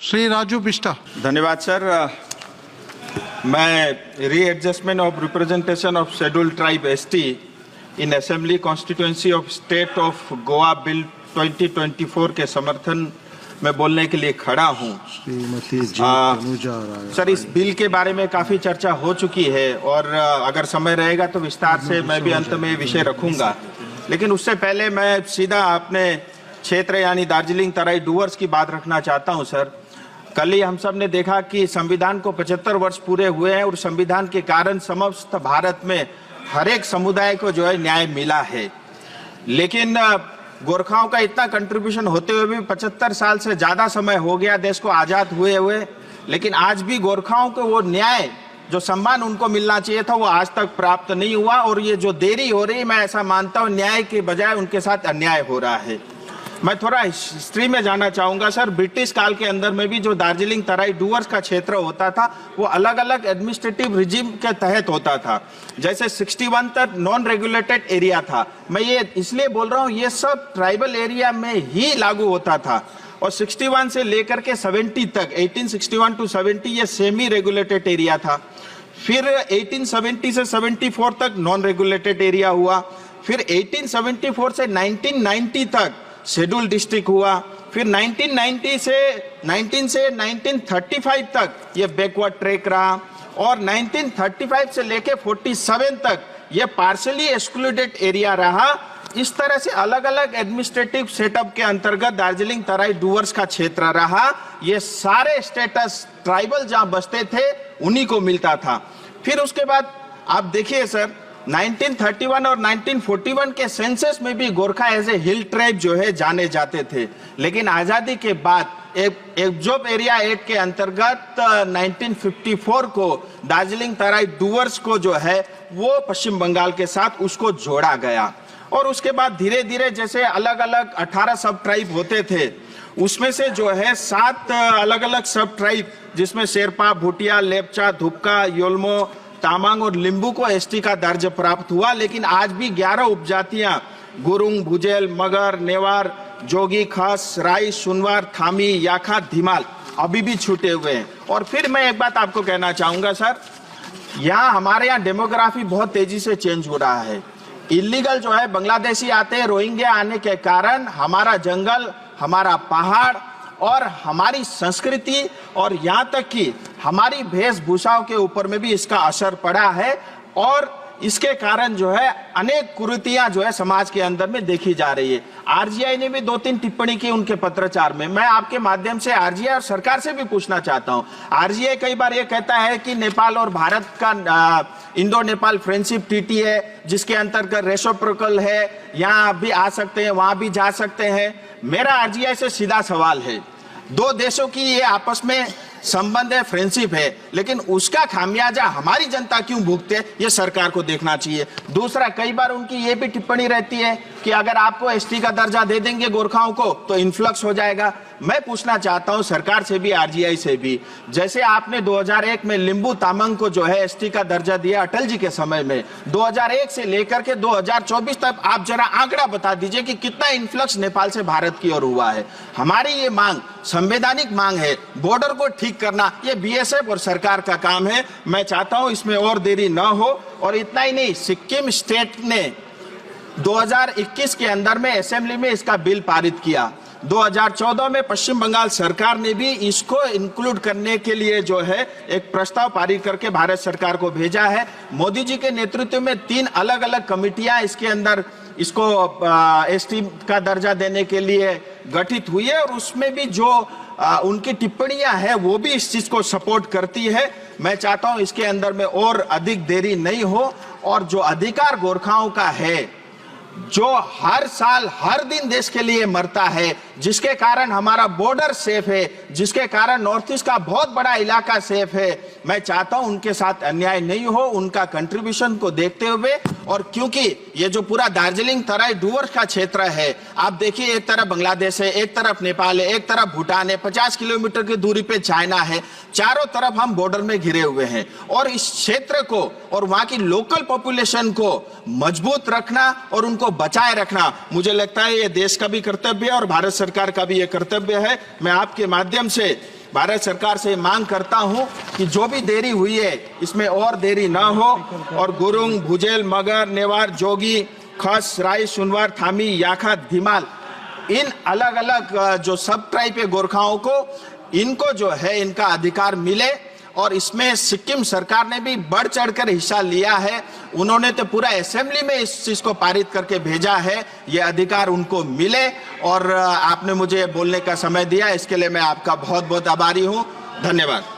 श्री राजू बिष्टा। धन्यवाद सर। मैं readjustment of representation of scheduled tribe ST in assembly constituency of state of Goa bill 2024 के समर्थन में बोलने के लिए खड़ा हूं। सर, इस बिल के बारे में काफी चर्चा हो चुकी है और अगर समय रहेगा तो विस्तार से मैं भी अंत में विषय रखूंगा, लेकिन उससे पहले मैं सीधा अपने क्षेत्र यानी दार्जिलिंग तराई डूवर्स की बात रखना चाहता हूं। सर, कल ही हम सब ने देखा कि संविधान को 75 वर्ष पूरे हुए हैं और संविधान के कारण समस्त भारत में हर एक समुदाय को जो है न्याय मिला है, लेकिन गोरखाओं का इतना कंट्रीब्यूशन होते हुए भी 75 साल से ज्यादा समय हो गया देश को आजाद हुए, लेकिन आज भी गोरखाओं को वो न्याय जो सम्मान उनको मिलना चाहिए था वो आज तक प्राप्त नहीं हुआ। और ये जो देरी हो रही, मैं ऐसा मानता हूँ न्याय के बजाय उनके साथ अन्याय हो रहा है। मैं थोड़ा हिस्ट्री में जाना चाहूंगा। सर, ब्रिटिश काल के अंदर में भी जो दार्जिलिंग तराई डूवर्स का क्षेत्र होता था वो अलग अलग एडमिनिस्ट्रेटिव रिजिम के तहत होता था। जैसे 61 तक नॉन रेगुलेटेड एरिया था। मैं ये इसलिए बोल रहा हूँ, ये सब ट्राइबल एरिया में ही लागू होता था और 61 से लेकर के 70 तक 1861 टू 70 ये सेमी रेगुलेटेड एरिया था। फिर 1870 से 74 तक नॉन रेगुलेटेड एरिया हुआ। फिर 1874 से 1990 तक शेड्यूल डिस्ट्रिक्ट हुआ। फिर 1990 से 1935 तक ये बैकवर्ड ट्रैक रहा और 1935 से लेके 47 तक ये पार्शली एक्सक्लूडेड एरिया रहा। इस तरह से अलग अलग एडमिनिस्ट्रेटिव सेटअप के अंतर्गत दार्जिलिंग तराई डूवर्स का क्षेत्र रहा। ये सारे स्टेटस ट्राइबल जहां बसते थे उन्हीं को मिलता था। फिर उसके बाद आप देखिए सर, 1931 और 1941 के सेंसस में भी Gorkha as a hill tribe जो है जाने जाते थे, लेकिन आजादी के बाद एक जोब एरिया एक्ट के अंतर्गत 1954 को दार्जिलिंग तराई डूवर्स को जो है वो पश्चिम बंगाल के साथ उसको जोड़ा गया। और उसके बाद धीरे धीरे जैसे अलग अलग 18 सब ट्राइब होते थे, उसमें से जो है 7 अलग अलग सब ट्राइब जिसमें शेरपा, भूटिया, लेपचा, धुपका, योल्मो, तामांग और लिंबू को एसटी का दर्जा प्राप्त हुआ। लेकिन आज भी 11 उपजातियां गुरुंग, भुजेल, मगर, नेवार, जोगी, खस, राई, सुनवार, थामी, याखा, धीमाल अभी भी छूटे हुए हैं। और फिर मैं एक बात आपको कहना चाहूंगा सर, यहाँ हमारे यहाँ डेमोग्राफी बहुत तेजी से चेंज हो रहा है। इलीगल जो है बांग्लादेशी आते हैं, रोहिंग्या आने के कारण हमारा जंगल, हमारा पहाड़ और हमारी संस्कृति और यहाँ तक कि हमारी वेशभूषाओं के ऊपर में भी इसका असर पड़ा है और इसके कारण जो है अनेक कुरीतियां जो है समाज के अंदर में देखी जा रही है। आरजीआई ने भी 2-3 टिप्पणी की उनके पत्राचार में। मैं आपके माध्यम से आरजीआई और सरकार से भी पूछना चाहता हूं। आरजीआई कई बार ये कहता है कि नेपाल और भारत का इंडो नेपाल फ्रेंडशिप ट्रीटी है जिसके अंतर्गत रेसिप्रोकल है, यहाँ भी आ सकते हैं, वहां भी जा सकते हैं। मेरा आरजीआई से सीधा सवाल है, 2 देशों की ये आपस में संबंध है, फ्रेंडशिप है, लेकिन उसका खामियाजा हमारी जनता क्यों भुगते, ये सरकार को देखना चाहिए। दूसरा, कई बार उनकी ये भी टिप्पणी रहती है कि अगर आपको एसटी का दर्जा दे देंगे गोरखाओं को तो इन्फ्लक्स हो जाएगा। मैं पूछना चाहता हूं सरकार से भी, आरजीआई से भी, जैसे आपने 2001 में लिंबू तामांग को जो है एसटी का दर्जा दिया अटल जी के समय में, 2001 से लेकर के 2024 तक आप जरा आंकड़ा बता दीजिए कि कितना इन्फ्लक्स नेपाल से भारत की ओर हुआ है। हमारी ये मांग संवैधानिक मांग है, बॉर्डर को ठीक करना ये बीएसएफ और सरकार का काम है। मैं चाहता हूं इसमें और देरी न हो। और इतना ही नहीं, सिक्किम स्टेट ने 2021 के अंदर में असेंबली में इसका बिल पारित किया। 2014 में पश्चिम बंगाल सरकार ने भी इसको इंक्लूड करने के लिए जो है एक प्रस्ताव पारित करके भारत सरकार को भेजा है। मोदी जी के नेतृत्व में 3 अलग अलग कमिटियां इसके अंदर इसको एसटी का दर्जा देने के लिए गठित हुई है और उसमें भी जो उनकी टिप्पणियां हैं वो भी इस चीज को सपोर्ट करती है। मैं चाहता हूं इसके अंदर में और अधिक देरी नहीं हो और जो अधिकार गोरखाओं का है, जो हर साल हर दिन देश के लिए मरता है, जिसके कारण हमारा बॉर्डर सेफ है, जिसके कारण नॉर्थ ईस्ट का बहुत बड़ा इलाका सेफ है, मैं चाहता हूं उनके साथ अन्याय नहीं हो, उनका कंट्रीब्यूशन को देखते हुए। और क्योंकि ये जो पूरा दार्जिलिंग तराई डूवर्स का क्षेत्र है, आप देखिए एक तरफ बांग्लादेश है, एक तरफ नेपाल है, एक तरफ भूटान है, 50 किलोमीटर की दूरी पे चाइना है, चारों तरफ हम बॉर्डर में घिरे हुए हैं। और इस क्षेत्र को और वहां की लोकल पॉपुलेशन को मजबूत रखना और उनको बचाए रखना, मुझे लगता है ये देश का भी कर्तव्य है और भारत सरकार का भी ये कर्तव्य है। मैं आपके माध्यम से भारत सरकार से मांग करता हूं कि जो भी देरी हुई है इसमें और देरी ना हो और गुरुंग, भुजेल, मगर, नेवार, जोगी, खस, राय, सुनवार, थामी, याखा, धीमाल, इन अलग अलग जो सब ट्राइब के गोरखाओं को इनको जो है इनका अधिकार मिले। और इसमें सिक्किम सरकार ने भी बढ़ चढ़कर हिस्सा लिया है। उन्होंने तो पूरा असेंबली में इस चीज को पारित करके भेजा है, ये अधिकार उनको मिले। और आपने मुझे बोलने का समय दिया, इसके लिए मैं आपका बहुत बहुत आभारी हूं। धन्यवाद।